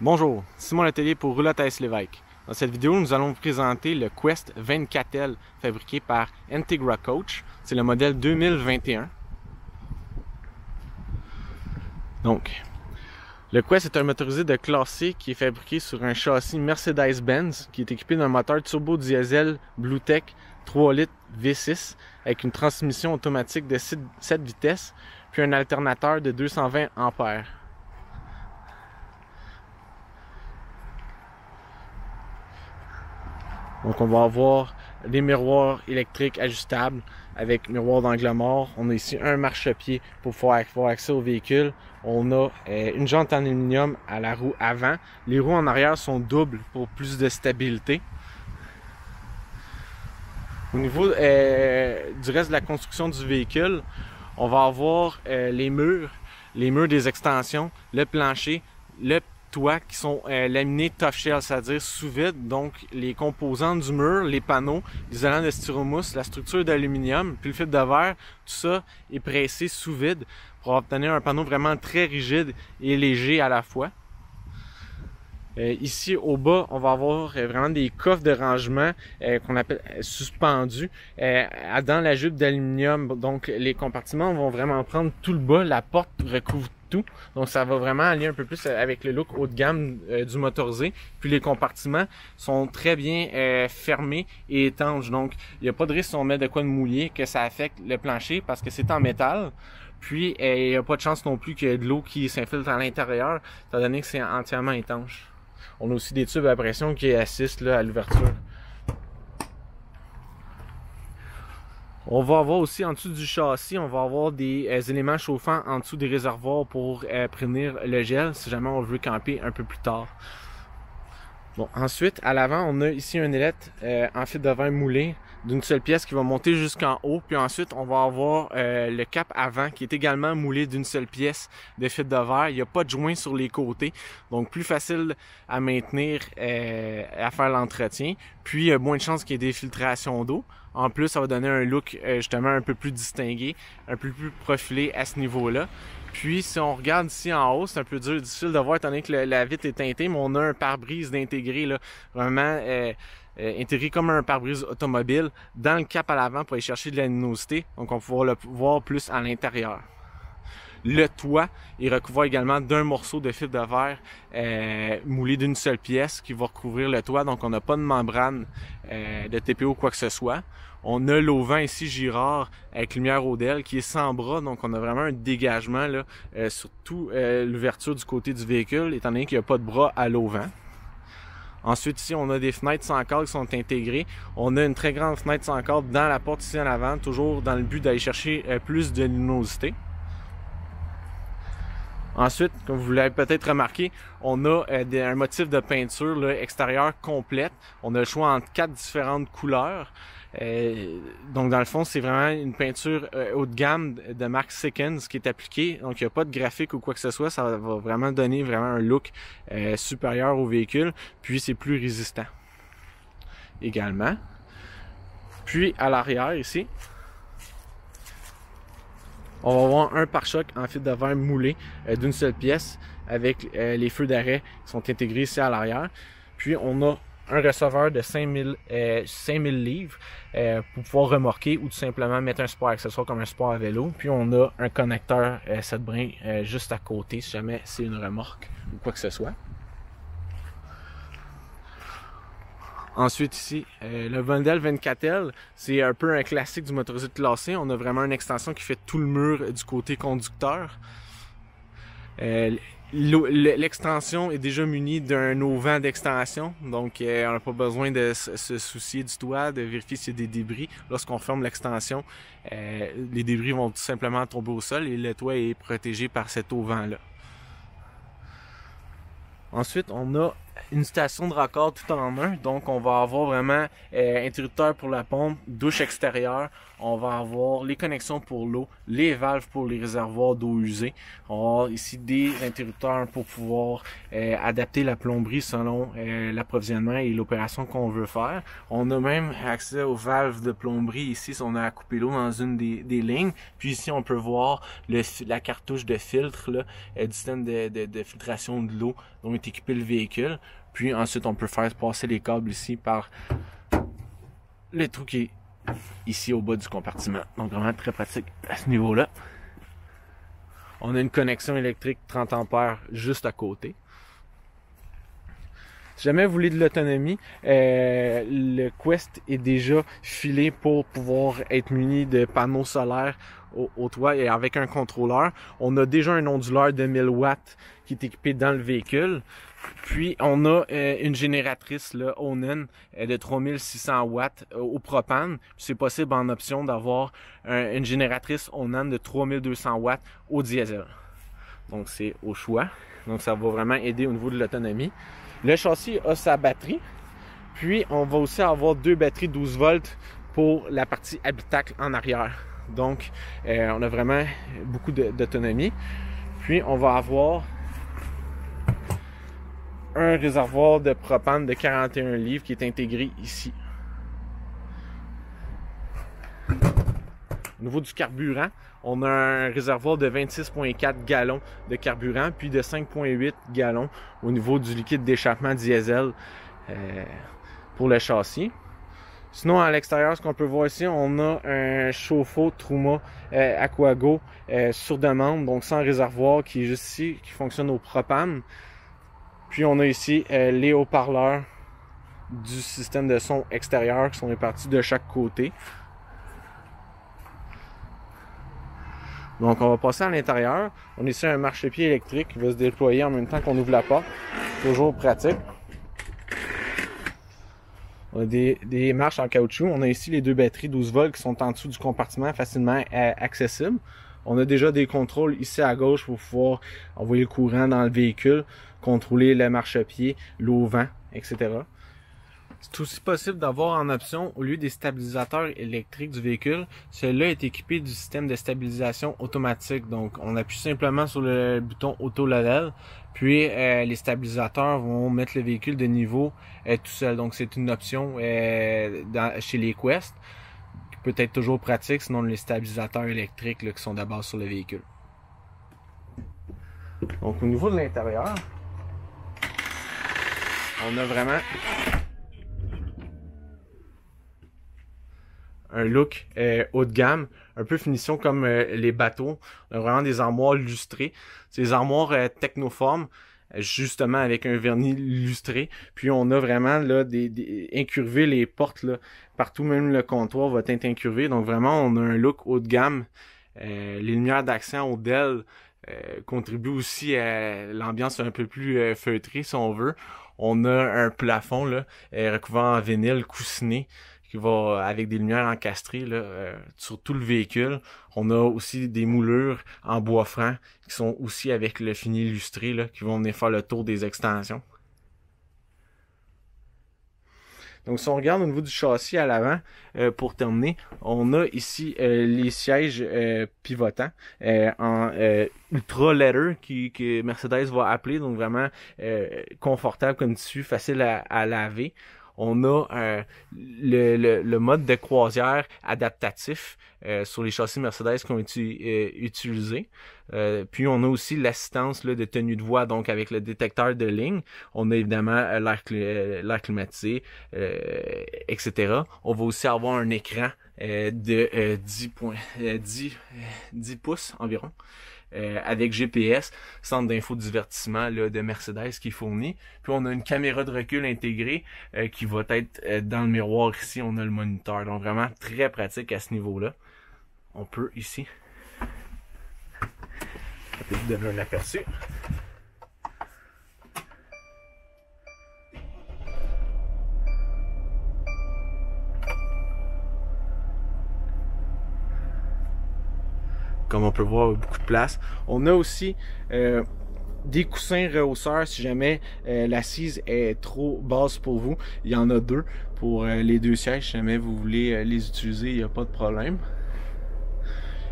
Bonjour, Simon Letellier pour Roulotte AS Lévesque. Dans cette vidéo, nous allons vous présenter le Quest 24L fabriqué par Integra Coach. C'est le modèle 2021. Donc, le Quest est un motorisé de classe C qui est fabriqué sur un châssis Mercedes-Benz qui est équipé d'un moteur turbo diesel Bluetech 3 litres V6 avec une transmission automatique de 7 vitesses puis un alternateur de 220 ampères. Donc on va avoir des miroirs électriques ajustables avec miroir d'angle mort. On a ici un marchepied pour pouvoir avoir accès au véhicule. On a une jante en aluminium à la roue avant. Les roues en arrière sont doubles pour plus de stabilité. Au niveau du reste de la construction du véhicule, on va avoir les murs des extensions, le plancher, le toits qui sont laminés tough shell, c'est-à-dire sous vide, donc les composants du mur, les panneaux, l'isolant de styromousse, la structure d'aluminium, puis le fil de verre, tout ça est pressé sous vide pour obtenir un panneau vraiment très rigide et léger à la fois. Ici au bas, on va avoir vraiment des coffres de rangement qu'on appelle suspendus dans la jupe d'aluminium. Donc les compartiments vont vraiment prendre tout le bas, la porte recouvre tout. Donc ça va vraiment aller un peu plus avec le look haut de gamme du motorisé. Puis les compartiments sont très bien fermés et étanches. Donc il n'y a pas de risque si on met de quoi de mouillé que ça affecte le plancher parce que c'est en métal. Puis il n'y a pas de chance non plus qu'il y ait de l'eau qui s'infiltre à l'intérieur, étant donné que c'est entièrement étanche. On a aussi des tubes à pression qui assistent là, à l'ouverture. On va avoir aussi en dessous du châssis, on va avoir des éléments chauffants en dessous des réservoirs pour prévenir le gel si jamais on veut camper un peu plus tard. Bon, ensuite, à l'avant, on a ici une ailette en fibre de verre moulé d'une seule pièce qui va monter jusqu'en haut. Puis ensuite, on va avoir le cap avant qui est également moulé d'une seule pièce de fibre de verre. Il n'y a pas de joint sur les côtés, donc plus facile à maintenir, à faire l'entretien. Puis, moins de chances qu'il y ait des filtrations d'eau. En plus, ça va donner un look justement un peu plus distingué, un peu plus profilé à ce niveau-là. Puis, si on regarde ici en haut, c'est un peu difficile de voir étant donné que la vitre est teintée, mais on a un pare-brise d'intégré, là, vraiment intégré comme un pare-brise automobile dans le cap à l'avant pour aller chercher de la luminosité. Donc, on va pouvoir le voir plus à l'intérieur. Le toit est recouvert également d'un morceau de fibre de verre moulé d'une seule pièce qui va recouvrir le toit. Donc, on n'a pas de membrane de TPO ou quoi que ce soit. On a l'auvent ici Girard avec lumière Odell qui est sans bras. Donc, on a vraiment un dégagement là, sur toute l'ouverture du côté du véhicule, étant donné qu'il n'y a pas de bras à l'auvent. Ensuite, ici, on a des fenêtres sans cadre qui sont intégrées. On a une très grande fenêtre sans cadre dans la porte ici en avant, toujours dans le but d'aller chercher plus de luminosité. Ensuite, comme vous l'avez peut-être remarqué, on a un motif de peinture là, extérieure complète. On a le choix entre 4 différentes couleurs. Donc dans le fond, c'est vraiment une peinture haut de gamme de marque Seconds qui est appliquée. Donc il n'y a pas de graphique ou quoi que ce soit. Ça va vraiment donner vraiment un look supérieur au véhicule. Puis c'est plus résistant également. Puis à l'arrière ici, on va avoir un pare-choc en fibre de verre moulé d'une seule pièce avec les feux d'arrêt qui sont intégrés ici à l'arrière. Puis on a un receveur de 5000 livres pour pouvoir remorquer ou tout simplement mettre un support accessoire comme un support à vélo. Puis on a un connecteur 7 brins juste à côté si jamais c'est une remorque ou quoi que ce soit. Ensuite ici, le modèle 24L, c'est un peu un classique du motorisé de classe C. On a vraiment une extension qui fait tout le mur du côté conducteur. L'extension est déjà munie d'un auvent d'extension, donc on n'a pas besoin de se soucier du toit, de vérifier s'il y a des débris. Lorsqu'on ferme l'extension, les débris vont tout simplement tomber au sol et le toit est protégé par cet auvent-là. Ensuite, on a une station de raccord tout en un. Donc on va avoir vraiment interrupteur pour la pompe, douche extérieure. On va avoir les connexions pour l'eau, les valves pour les réservoirs d'eau usée. On va avoir ici des interrupteurs pour pouvoir adapter la plomberie selon l'approvisionnement et l'opération qu'on veut faire. On a même accès aux valves de plomberie ici si on a à couper l'eau dans une des lignes. Puis ici on peut voir la cartouche de filtre là, du système de filtration de l'eau dont est équipé le véhicule. Puis ensuite on peut faire passer les câbles ici par le trou qui est ici au bas du compartiment. Donc vraiment très pratique à ce niveau-là. On a une connexion électrique 30 ampères juste à côté. Si jamais vous voulez de l'autonomie, le Quest est déjà filé pour pouvoir être muni de panneaux solaires au toit et avec un contrôleur. On a déjà un onduleur de 1000 watts qui est équipé dans le véhicule. Puis on a une génératrice là, Onan de 3600 watts au propane. C'est possible en option d'avoir une génératrice Onan de 3200 watts au diesel. Donc c'est au choix. Donc ça va vraiment aider au niveau de l'autonomie. Le châssis a sa batterie. Puis on va aussi avoir deux batteries 12 volts pour la partie habitacle en arrière. Donc on a vraiment beaucoup d'autonomie. Puis on va avoir un réservoir de propane de 41 livres qui est intégré ici. Au niveau du carburant, on a un réservoir de 26,4 gallons de carburant, puis de 5,8 gallons au niveau du liquide d'échappement diesel pour le châssis. Sinon, à l'extérieur, ce qu'on peut voir ici, on a un chauffe-eau Truma Aquago sur demande, donc sans réservoir, qui est juste ici, qui fonctionne au propane. Puis on a ici les haut-parleurs du système de son extérieur qui sont répartis de chaque côté. Donc on va passer à l'intérieur. On a ici un marchepied électrique qui va se déployer en même temps qu'on ouvre la porte. Toujours pratique. On a des marches en caoutchouc. On a ici les deux batteries 12 volts qui sont en dessous du compartiment, facilement accessibles. On a déjà des contrôles ici à gauche pour pouvoir envoyer le courant dans le véhicule, contrôler le marchepied, l'eau-vent, etc. C'est aussi possible d'avoir en option, au lieu des stabilisateurs électriques du véhicule, celui-là est équipé du système de stabilisation automatique. Donc, on appuie simplement sur le bouton auto-level, puis les stabilisateurs vont mettre le véhicule de niveau tout seul. Donc, c'est une option chez les Quest, qui peut être toujours pratique, sinon les stabilisateurs électriques là, qui sont de base sur le véhicule. Donc, au niveau de l'intérieur, on a vraiment un look haut de gamme, un peu finition comme les bateaux. On a vraiment des armoires lustrées. C'est des armoires technoformes, justement avec un vernis lustré. Puis on a vraiment là incurvé les portes là, partout, même le comptoir va être incurvé. Donc vraiment, on a un look haut de gamme. Les lumières d'accent au DEL contribuent aussi à l'ambiance un peu plus feutrée, si on veut. On a un plafond là, recouvert en vinyle coussiné, qui va avec des lumières encastrées là, sur tout le véhicule. On a aussi des moulures en bois franc qui sont aussi avec le fini illustré là, qui vont venir faire le tour des extensions. Donc si on regarde au niveau du châssis à l'avant, pour terminer, on a ici les sièges pivotants en ultra leather que Mercedes va appeler, donc vraiment confortable comme tissu, facile à laver. On a le mode de croisière adaptatif sur les châssis Mercedes qui ont été utilisés. Puis on a aussi l'assistance de tenue de voie, donc avec le détecteur de ligne. On a évidemment l'air climatisé, etc. On va aussi avoir un écran de 10 pouces environ. Avec GPS, centre d'infodivertissement de Mercedes qui est fourni. Puis on a une caméra de recul intégrée qui va être dans le miroir ici, on a le moniteur. Donc vraiment très pratique à ce niveau-là. On peut ici peut-être donner un aperçu. Comme on peut voir, beaucoup de place. On a aussi des coussins rehausseurs si jamais l'assise est trop basse pour vous. Il y en a deux pour les deux sièges. Si jamais vous voulez les utiliser, il n'y a pas de problème.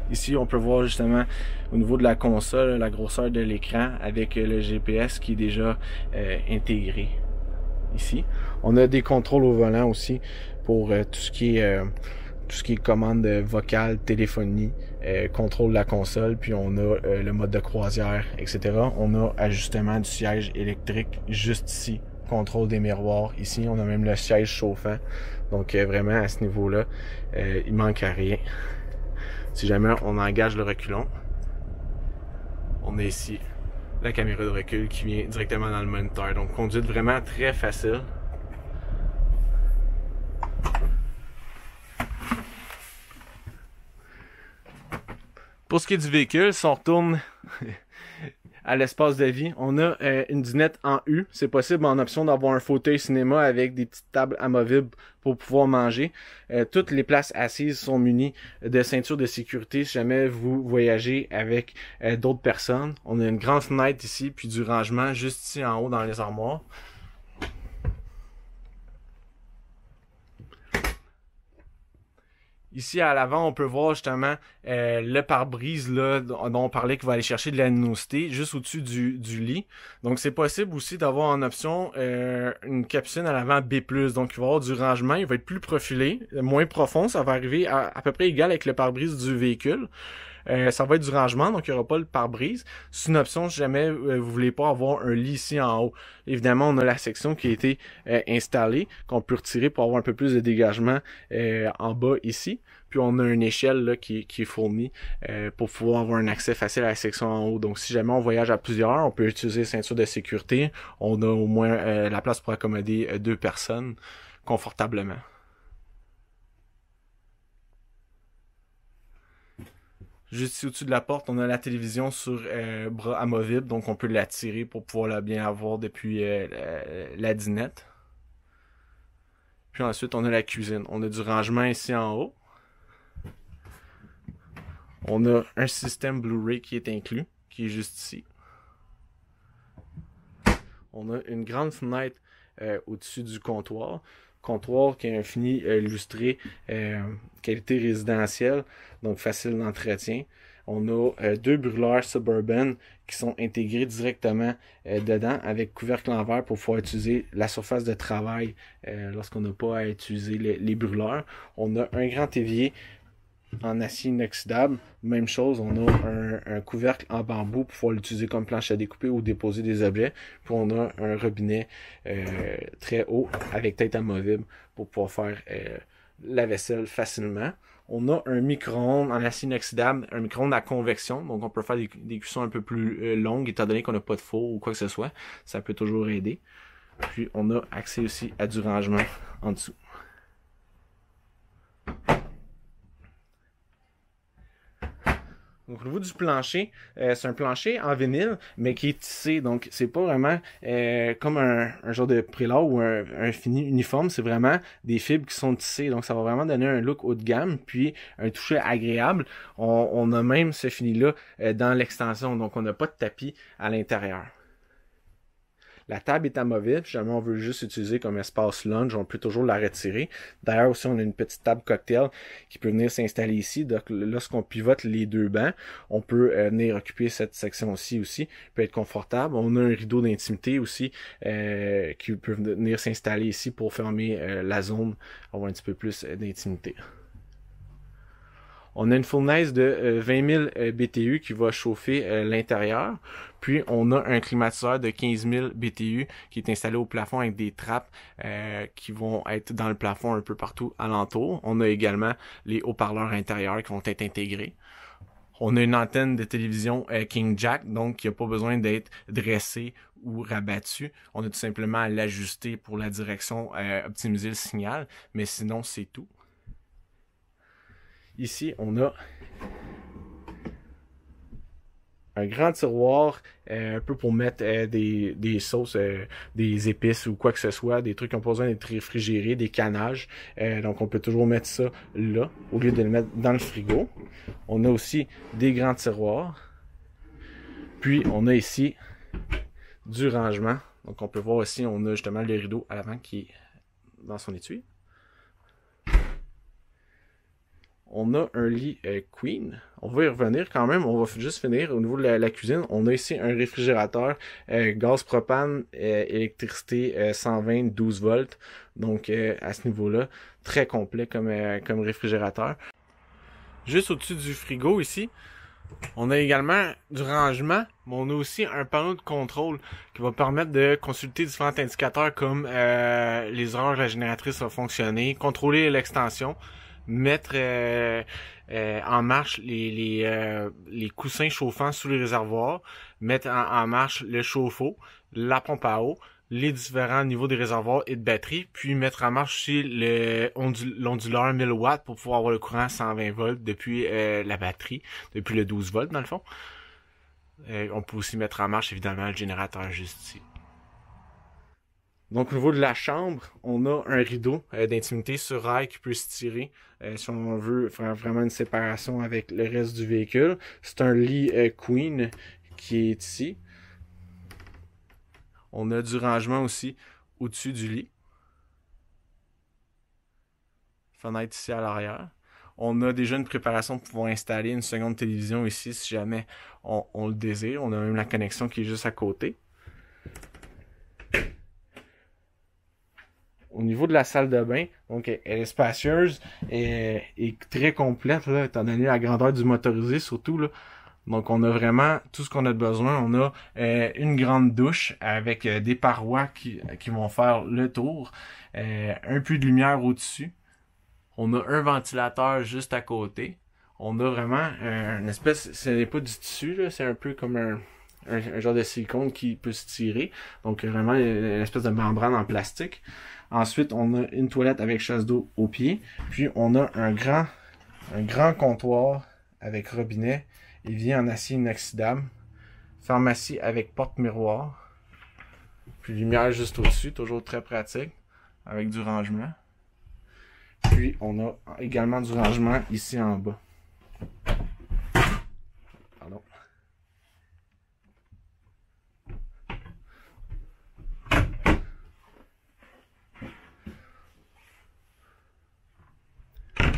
Ici, on peut voir justement au niveau de la console, la grosseur de l'écran avec le GPS qui est déjà intégré ici. On a des contrôles au volant aussi pour tout ce qui est commande vocale, téléphonie, contrôle de la console, puis on a le mode de croisière, etc. On a ajustement du siège électrique juste ici, contrôle des miroirs ici. On a même le siège chauffant. Donc vraiment à ce niveau-là, il manque à rien. Si jamais on engage le reculon, on a ici la caméra de recul qui vient directement dans le moniteur. Donc conduite vraiment très facile. Pour ce qui est du véhicule, si on retourne à l'espace de vie, on a une dinette en U. C'est possible en option d'avoir un fauteuil cinéma avec des petites tables amovibles pour pouvoir manger. Toutes les places assises sont munies de ceintures de sécurité si jamais vous voyagez avec d'autres personnes. On a une grande fenêtre ici, puis du rangement juste ici en haut dans les armoires. Ici à l'avant, on peut voir justement le pare-brise là dont on parlait qui va aller chercher de la luminosité juste au-dessus du lit. Donc c'est possible aussi d'avoir en option une capucine à l'avant B+. Donc il va y avoir du rangement, il va être plus profilé, moins profond, ça va arriver à peu près égal avec le pare-brise du véhicule. Ça va être du rangement, donc il n'y aura pas le pare-brise. C'est une option si jamais vous voulez pas avoir un lit ici en haut. Évidemment, on a la section qui a été installée, qu'on peut retirer pour avoir un peu plus de dégagement en bas ici. Puis on a une échelle là, qui est fournie pour pouvoir avoir un accès facile à la section en haut. Donc si jamais on voyage à plusieurs, on peut utiliser ceinture de sécurité. On a au moins la place pour accommoder 2 personnes confortablement. Juste ici au-dessus de la porte, on a la télévision sur bras amovible, donc on peut la tirer pour pouvoir la bien avoir depuis la dinette. Puis ensuite, on a la cuisine. On a du rangement ici en haut. On a un système Blu-ray qui est inclus, qui est juste ici. On a une grande fenêtre au-dessus du comptoir. Comptoir qui a un fini lustré qualité résidentielle, donc facile d'entretien. On a 2 brûleurs Suburban qui sont intégrés directement dedans avec couvercle en verre pour pouvoir utiliser la surface de travail lorsqu'on n'a pas à utiliser les brûleurs. On a un grand évier en acier inoxydable, même chose, on a un couvercle en bambou pour pouvoir l'utiliser comme planche à découper ou déposer des objets. Puis on a un robinet très haut avec tête amovible pour pouvoir faire la vaisselle facilement. On a un micro-ondes en acier inoxydable, un micro-ondes à convection, donc on peut faire des cuissons un peu plus longues étant donné qu'on n'a pas de four ou quoi que ce soit. Ça peut toujours aider. Puis on a accès aussi à du rangement en dessous. Donc, au niveau du plancher, c'est un plancher en vinyle, mais qui est tissé. Donc, c'est pas vraiment comme un genre de prélat ou un fini uniforme. C'est vraiment des fibres qui sont tissées. Donc, ça va vraiment donner un look haut de gamme, puis un toucher agréable. On a même ce fini-là dans l'extension. Donc, on n'a pas de tapis à l'intérieur. La table est amovible, si jamais on veut juste utiliser comme espace lunch, on peut toujours la retirer. D'ailleurs aussi, on a une petite table cocktail qui peut venir s'installer ici. Donc lorsqu'on pivote les 2 bancs, on peut venir occuper cette section-ci aussi, peut être confortable. On a un rideau d'intimité aussi qui peut venir s'installer ici pour fermer la zone, avoir un petit peu plus d'intimité. On a une fournaise de 20 000 BTU qui va chauffer l'intérieur. Puis, on a un climatiseur de 15 000 BTU qui est installé au plafond avec des trappes qui vont être dans le plafond un peu partout alentour. On a également les haut-parleurs intérieurs qui vont être intégrés. On a une antenne de télévision King Jack, donc qui n'a pas besoin d'être dressée ou rabattue. On a tout simplement à l'ajuster pour la direction, optimiser le signal. Mais sinon, c'est tout. Ici, on a un grand tiroir un peu pour mettre des sauces, des épices ou quoi que ce soit, des trucs qui n'ont pas besoin d'être réfrigérés, des canages. Donc, on peut toujours mettre ça là, au lieu de le mettre dans le frigo. On a aussi des grands tiroirs. Puis, on a ici du rangement. Donc on peut voir aussi, on a justement le rideau à l'avant qui est dans son étui. On a un lit queen. On va y revenir quand même. On va juste finir au niveau de la cuisine. On a ici un réfrigérateur gaz propane, électricité 120 12 volts. Donc à ce niveau-là, très complet comme réfrigérateur. Juste au-dessus du frigo ici, on a également du rangement, mais on a aussi un panneau de contrôle qui va permettre de consulter différents indicateurs comme les heures que la génératrice va fonctionner, contrôler l'extension, mettre en marche les coussins chauffants sous les réservoirs, mettre en marche le chauffe-eau, la pompe à eau, les différents niveaux des réservoirs et de batterie, puis mettre en marche aussi l'onduleur 1000 watts pour pouvoir avoir le courant à 120 volts depuis la batterie, depuis le 12 volts dans le fond. On peut aussi mettre en marche évidemment le générateur juste ici. Donc au niveau de la chambre, on a un rideau d'intimité sur rail qui peut se tirer si on veut faire vraiment une séparation avec le reste du véhicule. C'est un lit queen qui est ici. On a du rangement aussi au-dessus du lit. Fenêtre ici à l'arrière. On a déjà une préparation pour pouvoir installer une seconde télévision ici si jamais on le désire. On a même la connexion qui est juste à côté. Au niveau de la salle de bain, donc elle est spacieuse et très complète, là, étant donné la grandeur du motorisé surtout, là. Donc on a vraiment tout ce qu'on a de besoin. On a une grande douche avec des parois qui vont faire le tour, un puits de lumière au-dessus. On a un ventilateur juste à côté. On a vraiment une espèce, ce n'est pas du tissu, là, c'est un peu comme un genre de silicone qui peut se tirer. Donc vraiment une espèce de membrane en plastique. Ensuite, on a une toilette avec chasse d'eau au pied. Puis on a un grand comptoir avec robinet. Il vient en acier inoxydable. Pharmacie avec porte-miroir. Puis lumière juste au-dessus, toujours très pratique, avec du rangement. Puis on a également du rangement ici en bas. Pardon.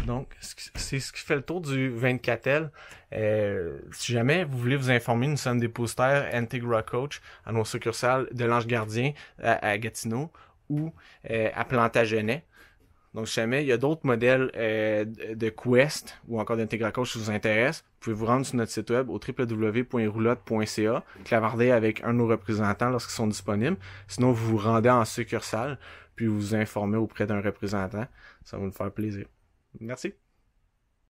Donc, c'est ce qui fait le tour du 24L. Si jamais vous voulez vous informer, nous sommes dépositaires Integra Coach à nos succursales de l'Ange Gardien à Gatineau ou à Plantagenet. Donc, si jamais il y a d'autres modèles de Quest ou encore d'Integra Coach qui vous intéressent, vous pouvez vous rendre sur notre site web au www.roulotte.ca, clavarder avec un de nos représentants lorsqu'ils sont disponibles. Sinon, vous vous rendez en succursale, puis vous vous informez auprès d'un représentant. Ça va nous faire plaisir. Merci.